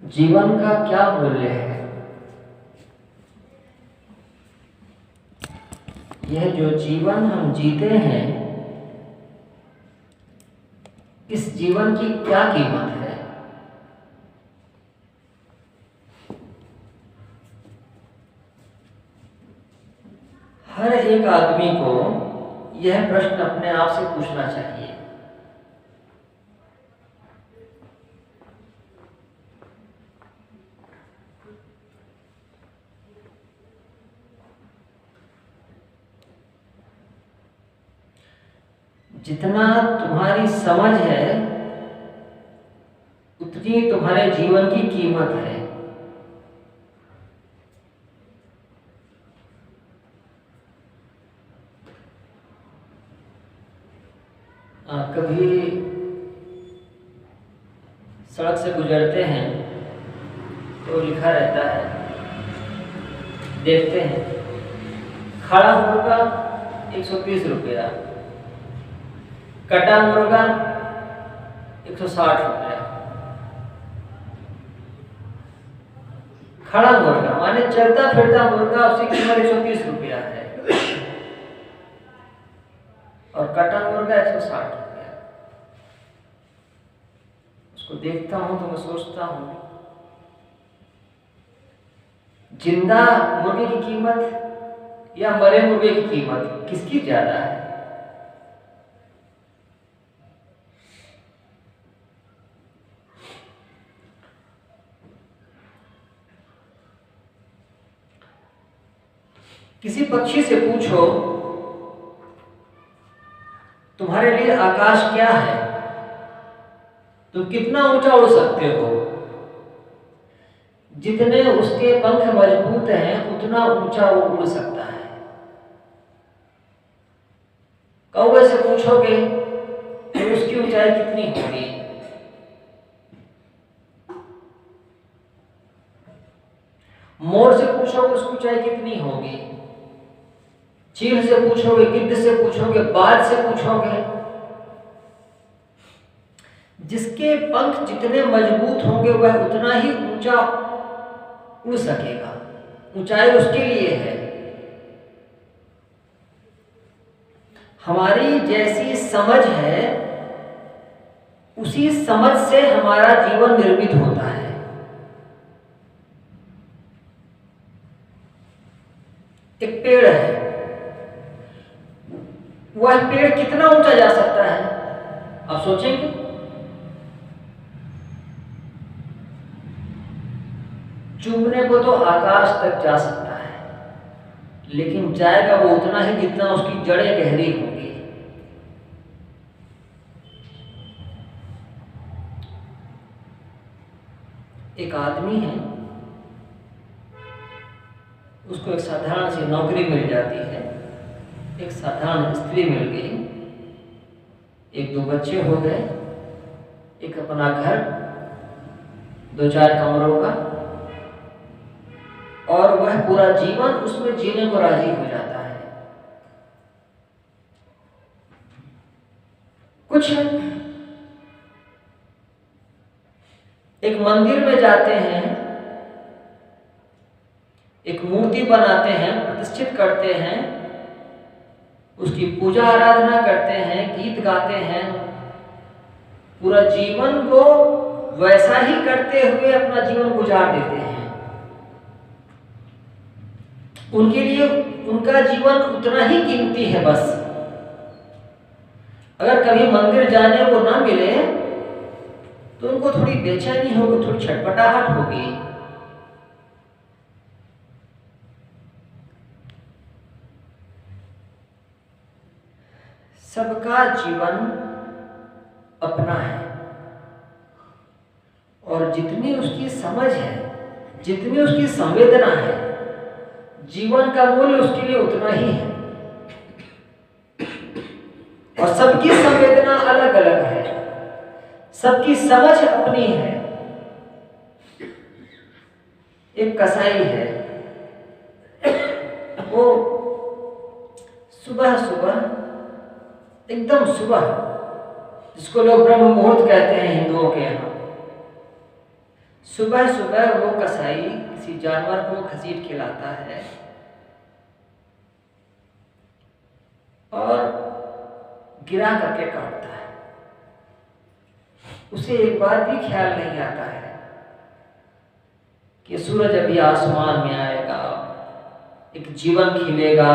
जीवन का क्या मूल्य है? यह जो जीवन हम जीते हैं, इस जीवन की क्या कीमत है? हर एक आदमी को यह प्रश्न अपने आप से पूछना चाहिए। जितना तुम्हारी समझ है उतनी तुम्हारे जीवन की कीमत है। कभी सड़क से गुजरते हैं तो लिखा रहता है, देखते हैं, खड़ा मुर्गा 130 रुपया, कटा मुर्गा 160 रुपया। खड़ा मुर्गा माने चलता फिरता मुर्गा, उसकी कीमत 130 रुपया है, और कटा मुर्गा 160 रुपया। उसको देखता हूं तो मैं सोचता हूं, जिंदा मुर्गे की कीमत या मरे मुर्गे की कीमत किसकी ज्यादा है? किसी पक्षी से पूछो तुम्हारे लिए आकाश क्या है, तुम कितना ऊंचा उड़ सकते हो? जितने उसके पंख मजबूत हैं उतना ऊंचा वो उड़ सकता है। कौवे से पूछोगे तो उसकी ऊंचाई कितनी होगी? मोर से पूछोगे उसकी ऊंचाई कितनी होगी? चील से पूछोगे, गिद्ध से पूछोगे, बाज से पूछोगे, जिसके पंख जितने मजबूत होंगे वह उतना ही ऊंचा उड़ सकेगा। ऊंचाई उसके लिए है। हमारी जैसी समझ है उसी समझ से हमारा जीवन निर्मित होता है। एक पेड़ है, वह पेड़ कितना ऊंचा जा सकता है? आप सोचेंगे? चूमने को तो आकाश तक जा सकता है, लेकिन जाएगा वो उतना ही जितना उसकी जड़ें गहरी होंगी। एक आदमी है, उसको एक साधारण सी नौकरी मिल जाती है, एक साधारण स्त्री मिल गई, एक दो बच्चे हो गए, एक अपना घर 2-4 कमरों का, और वह पूरा जीवन उसमें जीने को राजी हो जाता है। कुछ एक मंदिर में जाते हैं, एक मूर्ति बनाते हैं, प्रतिष्ठित करते हैं, उसकी पूजा आराधना करते हैं, गीत गाते हैं, पूरा जीवन को वैसा ही करते हुए अपना जीवन गुजार देते हैं। उनके लिए उनका जीवन उतना ही कीमती है। बस अगर कभी मंदिर जाने को ना मिले तो उनको थोड़ी बेचैनी होगी, थोड़ी छटपटाहट होगी। सबका जीवन अपना है, और जितनी उसकी समझ है, जितनी उसकी संवेदना है, जीवन का मूल्य उसके लिए उतना ही है। और सबकी संवेदना अलग अलग है, सबकी समझ अपनी है। एक कसाई है, वो सुबह सुबह, एकदम सुबह, जिसको लोग ब्रह्म मुहूर्त कहते हैं हिंदुओं के यहाँ, सुबह सुबह वो कसाई किसी जानवर को घसीट के लाता है और गिरा करके काटता है। उसे एक बार भी ख्याल नहीं आता है कि सूरज अभी आसमान में आएगा, एक जीवन खिलेगा,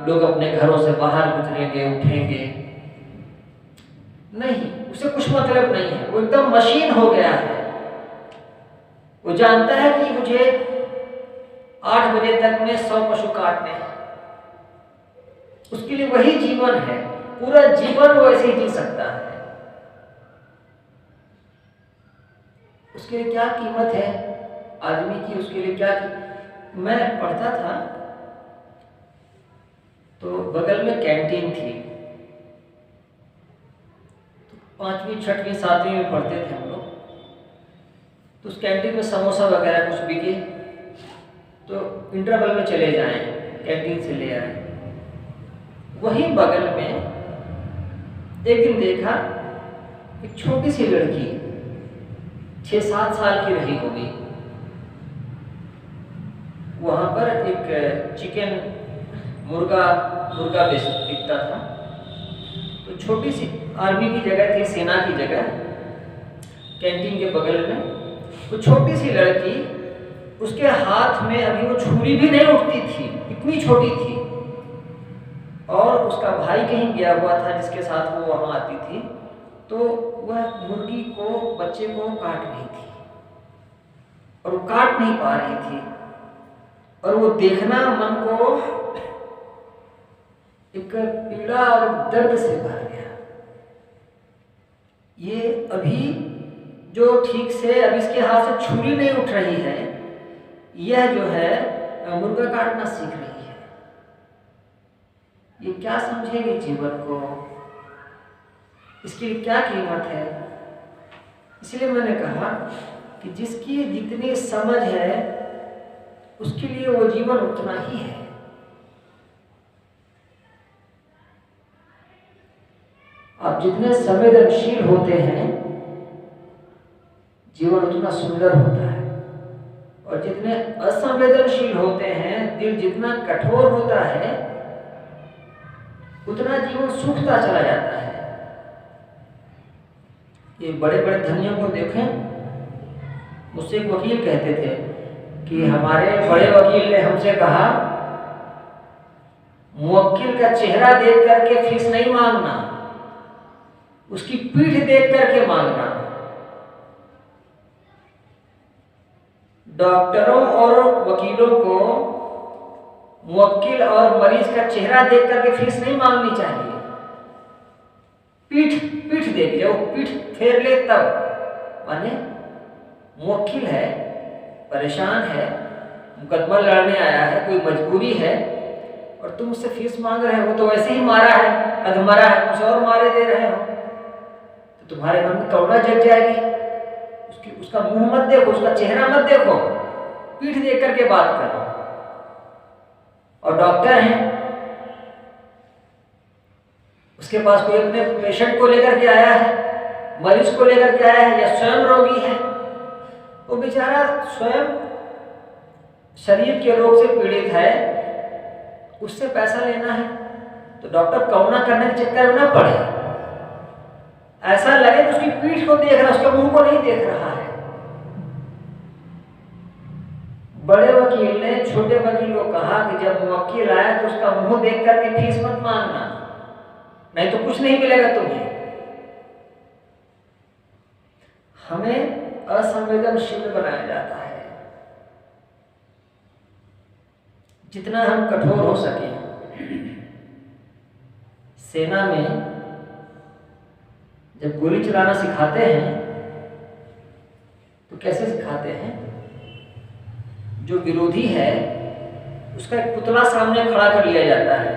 लोग अपने घरों से बाहर गुजरेंगे, उठेंगे। नहीं, उसे कुछ मतलब नहीं है। वो एकदम मशीन हो गया है। वो जानता है कि मुझे 8 बजे तक में 100 पशु काटने हैं। उसके लिए वही जीवन है, पूरा जीवन वो ऐसे ही जी सकता है। उसके लिए क्या कीमत है आदमी की? उसके लिए क्या मैं पढ़ता था तो बगल में कैंटीन थी। तो 5वीं 6वीं 7वीं में पढ़ते थे हम लोग। तो उस कैंटीन में समोसा वगैरह कुछ बिके तो इंटरवल में चले जाएं, कैंटीन से ले आए। वहीं बगल में एक दिन देखा एक छोटी सी लड़की 6-7 साल की रही होगी। वहां पर एक चिकन मुर्गा बिकता था। तो छोटी सी आर्मी की जगह थी, सेना की जगह, कैंटीन के बगल में। तो छोटी सी लड़की, उसके हाथ में अभी वो छुरी भी नहीं उठती थी, इतनी छोटी थी। और उसका भाई कहीं गया हुआ था जिसके साथ वो वहां आती थी। तो वह मुर्गी को, बच्चे को काट रही थी और वो काट नहीं पा रही थी। और वो देखना मन को एक पीड़ा और दर्द से भर गया। ये अभी जो ठीक से अब इसके हाथ से छुरी नहीं उठ रही है, यह जो है मुर्गा काटना सीख रही है। ये क्या समझेगी जीवन को? इसके लिए क्या कीमत है? इसलिए मैंने कहा कि जिसकी जितनी समझ है उसके लिए वो जीवन उतना ही है। आप जितने संवेदनशील होते हैं जीवन उतना सुंदर होता है, और जितने असंवेदनशील होते हैं, दिल जितना कठोर होता है, उतना जीवन सूखता चला जाता है। ये बड़े बड़े धनियों को देखें। मुझसे एक वकील कहते थे कि हमारे बड़े वकील ने हमसे कहा, मुवक्किल का चेहरा देख करके फीस नहीं मांगना, उसकी पीठ देख करके मांगना। डॉक्टरों और वकीलों को मुवक्किल और मरीज का चेहरा देख करके फीस नहीं मांगनी चाहिए। पीठ देख, जब पीठ फेर ले तब। माने मुवक्किल है, परेशान है, मुकदमा लड़ने आया है, कोई मजबूरी है, और तुम उससे फीस मांग रहे हो। वो तो वैसे ही मारा है, अधमरा है, कुछ और मारे दे रहे हो, तो तुम्हारे मन में करुणा जग जाएगी। उसका मुंह मत देखो, उसका चेहरा मत देखो, पीठ देख करके बात करो। और डॉक्टर हैं, उसके पास कोई अपने पेशेंट को लेकर के आया है, मरीज को लेकर के आया है, या स्वयं रोगी है, वो बेचारा स्वयं शरीर के रोग से पीड़ित है, उससे पैसा लेना है, तो डॉक्टर करुणा करने के चक्कर में ना पड़े। ऐसा लगे कि उसकी पीठ को देख रहा है, उसके मुंह को नहीं देख रहा है। बड़े वकील ने छोटे वकील को कहा कि जब मुवक्किल आया तो उसका मुंह देख करके फीस मत मांगना, नहीं तो कुछ नहीं मिलेगा तुम्हें। हमें असंवेदनशील बनाया जाता है। जितना हम कठोर हो सके। सेना में जब गोली चलाना सिखाते हैं तो कैसे सिखाते हैं? जो विरोधी है उसका एक पुतला सामने खड़ा कर लिया जाता है,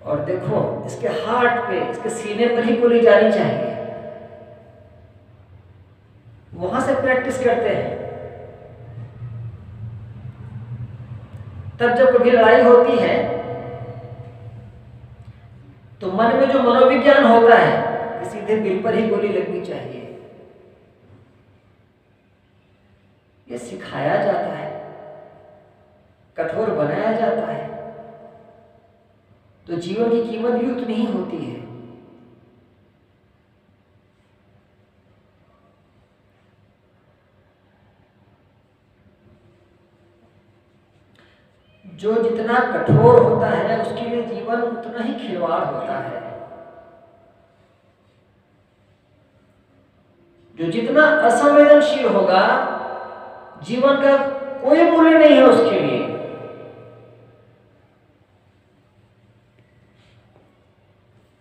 और देखो इसके हार्ट पे, इसके सीने पर ही गोली जानी चाहिए। वहां से प्रैक्टिस करते हैं। तब जब कभी लड़ाई होती है तो मन में जो मनोविज्ञान होता है कि सीधे दिल पर ही गोली लगनी चाहिए। ये सिखाया जाता है, कठोर बनाया जाता है, तो जीवन की कीमत भी उतनी ही होती है। जो जितना कठोर होता है उसके लिए जीवन उतना ही खिलवाड़ होता है। जो जितना असंवेदनशील होगा, जीवन का कोई मूल्य नहीं है उसके लिए।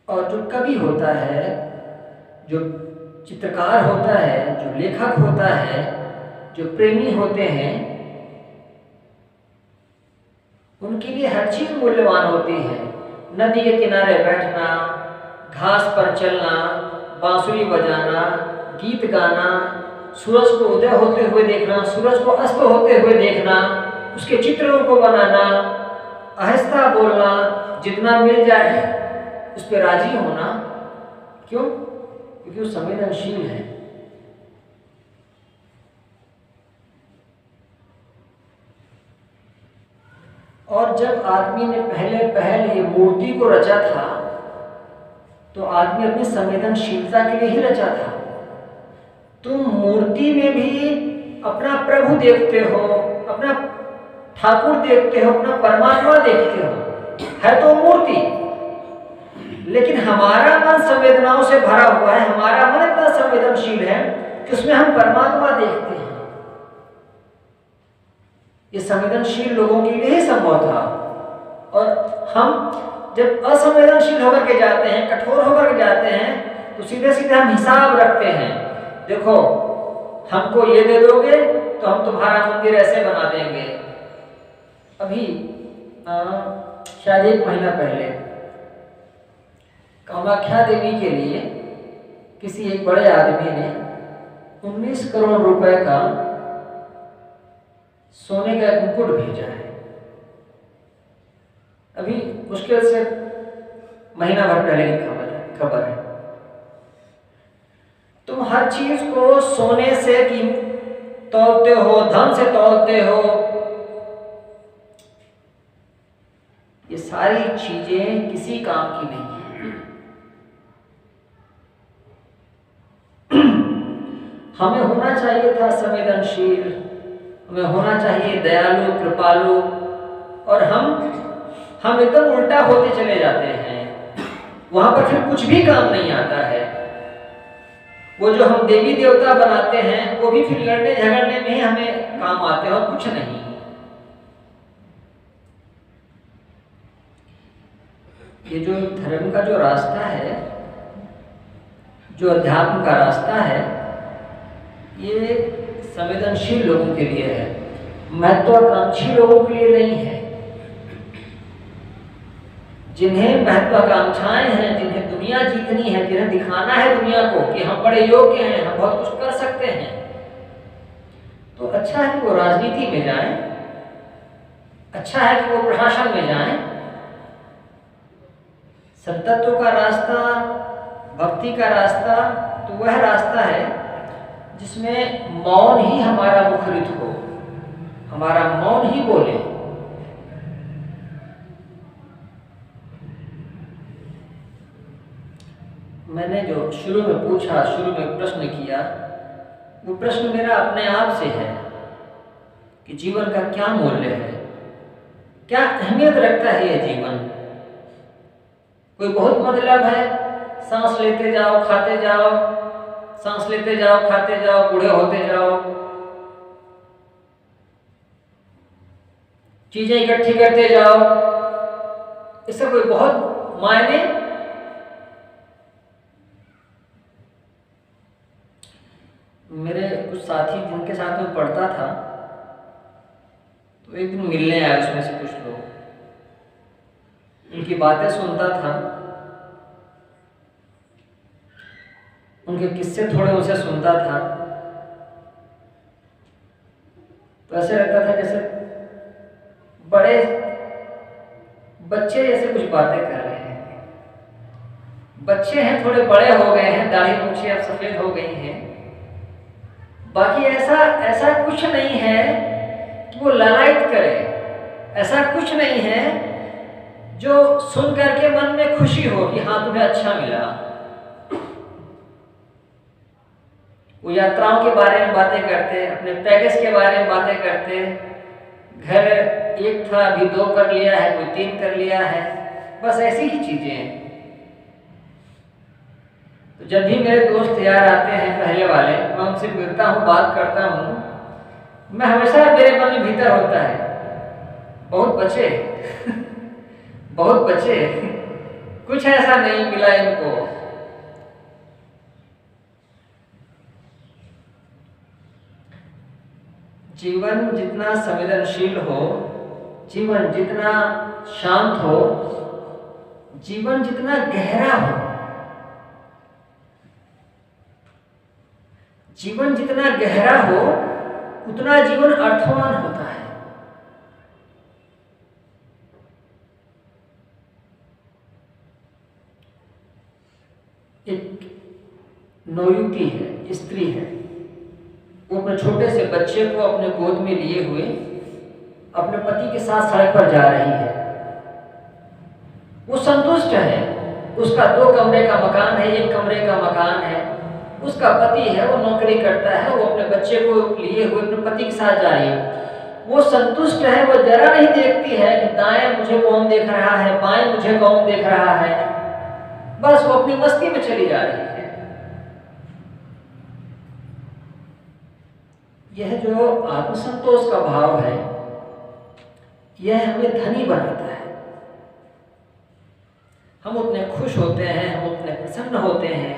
और जो कवि होता है, जो चित्रकार होता है, जो लेखक होता है, जो प्रेमी होते हैं, उनके लिए हर चीज मूल्यवान होती है। नदी के किनारे बैठना, घास पर चलना, बांसुरी बजाना, गीत गाना, सूरज को उदय होते हुए देखना, सूरज को अस्त होते हुए देखना, उसके चित्रों को बनाना, आहिस्ता बोलना, जितना मिल जाए उस पर राजी होना। क्यों? क्योंकि वो संवेदनशील है। और जब आदमी ने पहले ये मूर्ति को रचा था, तो आदमी अपनी संवेदनशीलता के लिए ही रचा था। तुम मूर्ति में भी अपना प्रभु देखते हो, अपना ठाकुर देखते हो, अपना परमात्मा देखते हो, है तो मूर्ति। लेकिन हमारा मन संवेदनाओं से भरा हुआ है, हमारा मन इतना संवेदनशील है कि उसमें हम परमात्मा देखते हैं। ये संवेदनशील लोगों के लिए ही संभव था। और हम जब असंवेदनशील होकर के जाते हैं, कठोर होकर के जाते हैं, तो सीधे सीधे हम हिसाब रखते हैं, देखो हमको ये दे दोगे तो हम तुम्हारा मंदिर ऐसे बना देंगे। अभी शायद 1 महीना पहले कामाख्या देवी के लिए किसी एक बड़े आदमी ने 19 करोड़ रुपए का सोने का मुकुट भेजा है। अभी मुश्किल से महीना भर पहले की खबर है। तुम हर चीज को सोने से तौलते हो, धन से तौलते हो। ये सारी चीजें किसी काम की नहीं है। हमें होना चाहिए था संवेदनशील, हमें होना चाहिए दयालु, कृपालु, और हम एकदम उल्टा होते चले जाते हैं। वहां पर फिर कुछ भी काम नहीं आता है। वो जो हम देवी देवता बनाते हैं वो भी फिर लड़ने झगड़ने में ही हमें काम आते हैं और कुछ नहीं। ये जो धर्म का जो रास्ता है, जो अध्यात्म का रास्ता है, ये संवेदनशील लोगों के लिए है, महत्वाकांक्षी लोगों के लिए नहीं है। जिन्हें महत्वाकांक्षाएं हैं, जिन्हें दुनिया जीतनी है, जिन्हें दिखाना है दुनिया को कि हम बड़े योग्य हैं, हम बहुत कुछ कर सकते हैं, तो अच्छा है कि वो राजनीति में जाएं, अच्छा है कि वो प्रशासन में जाएं। संतत्व का रास्ता, भक्ति का रास्ता तो वह रास्ता है जिसमें मौन ही हमारा मुखरित हो, हमारा मौन ही बोले। मैंने जो शुरू में पूछा, शुरू में प्रश्न किया, वो प्रश्न मेरा अपने आप से है कि जीवन का क्या मूल्य है, क्या अहमियत रखता है ये जीवन। कोई बहुत मतलब है, सांस लेते जाओ खाते जाओ, सांस लेते जाओ खाते जाओ, बूढ़े होते जाओ, चीजें इकट्ठी करते जाओ, इससे कोई बहुत मायने। मेरे कुछ साथी जिनके साथ में पढ़ता था, तो एक दिन मिलने आए उसमें से कुछ लोग, उनकी बातें सुनता था, उनके किस्से थोड़े उसे सुनता था, तो ऐसे लगता था जैसे बड़े बच्चे जैसे कुछ बातें कर रहे हैं। बच्चे हैं, थोड़े बड़े हो गए हैं, दाढ़ी मूंछें अब सफेद हो गई हैं, बाकी ऐसा ऐसा कुछ नहीं है कि वो लालायित करे, ऐसा कुछ नहीं है जो सुन करके मन में खुशी हो कि हाँ तुम्हें अच्छा मिला। वो यात्राओं के बारे में बातें करते, अपने पैकेज के बारे में बातें करते, घर एक था अभी 2 कर लिया है, कोई 3 कर लिया है, बस ऐसी ही चीजें हैं। तो जब भी मेरे दोस्त यार आते हैं पहले वाले, मैं उनसे मिलता हूँ, बात करता हूँ, मैं हमेशा मेरे मन में भीतर होता है बहुत बचे बहुत बचे, कुछ ऐसा नहीं मिला इनको। जीवन जितना संवेदनशील हो, जीवन जितना शांत हो, जीवन जितना गहरा हो, जीवन जितना गहरा हो उतना जीवन अर्थवान होता है। एक नवयुवती है, स्त्री है, वो अपने छोटे से बच्चे को अपने गोद में लिए हुए अपने पति के साथ सड़क पर जा रही है। वो संतुष्ट है, उसका 2 कमरे का मकान है, 1 कमरे का मकान है, उसका पति है, वो नौकरी करता है, वो अपने बच्चे को लिए हुए अपने पति के साथ जा रही है। वो संतुष्ट है, वो जरा नहीं देखती है कि दाएं मुझे कौन देख रहा है, बाएं मुझे कौन देख रहा है, बस वो अपनी मस्ती में चली जा रही है। यह जो आत्मसंतोष का भाव है, यह हमें धनी बनाता है। हम उतने खुश होते हैं, हम उतने प्रसन्न होते हैं,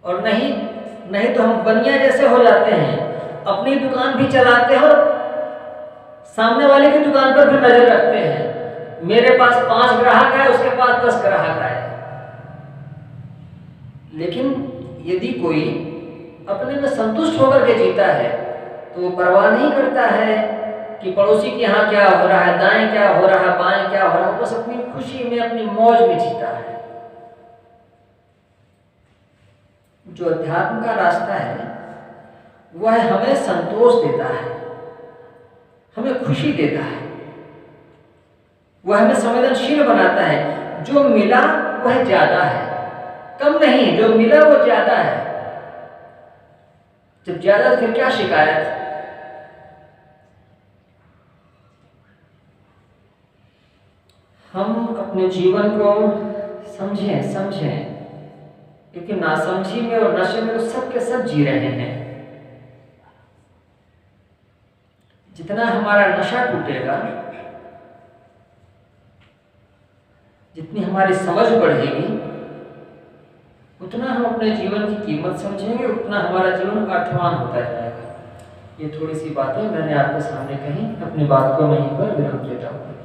और नहीं तो हम बनिया जैसे हो जाते हैं, अपनी दुकान भी चलाते हैं और सामने वाले की दुकान पर भी नजर रखते हैं। मेरे पास 5 ग्राहक है, उसके पास 10 ग्राहक है। लेकिन यदि कोई अपने में संतुष्ट होकर के जीता है तो वो परवाह नहीं करता है कि पड़ोसी के यहाँ क्या हो रहा है, दाएं क्या हो रहा है, बाएं क्या हो रहा है, बस अपनी खुशी में, अपनी मौज में जीता है। जो अध्यात्म का रास्ता है वह हमें संतोष देता है, हमें खुशी देता है, वह हमें संवेदनशील बनाता है। जो मिला वह ज्यादा है, कम नहीं, जो मिला वो ज्यादा है। जब ज्यादा तो फिर क्या शिकायत। हम अपने जीवन को समझें, क्योंकि नासमझी में और नशे में तो सब के सब जी रहे हैं। जितना हमारा नशा टूटेगा, जितनी हमारी समझ बढ़ेगी, उतना हम अपने जीवन की कीमत समझेंगे, उतना हमारा जीवन अर्थवान होता जाएगा। ये थोड़ी सी बातें मैंने आपके सामने कही, अपनी बात को मैं यहीं पर विराम देता हूँ।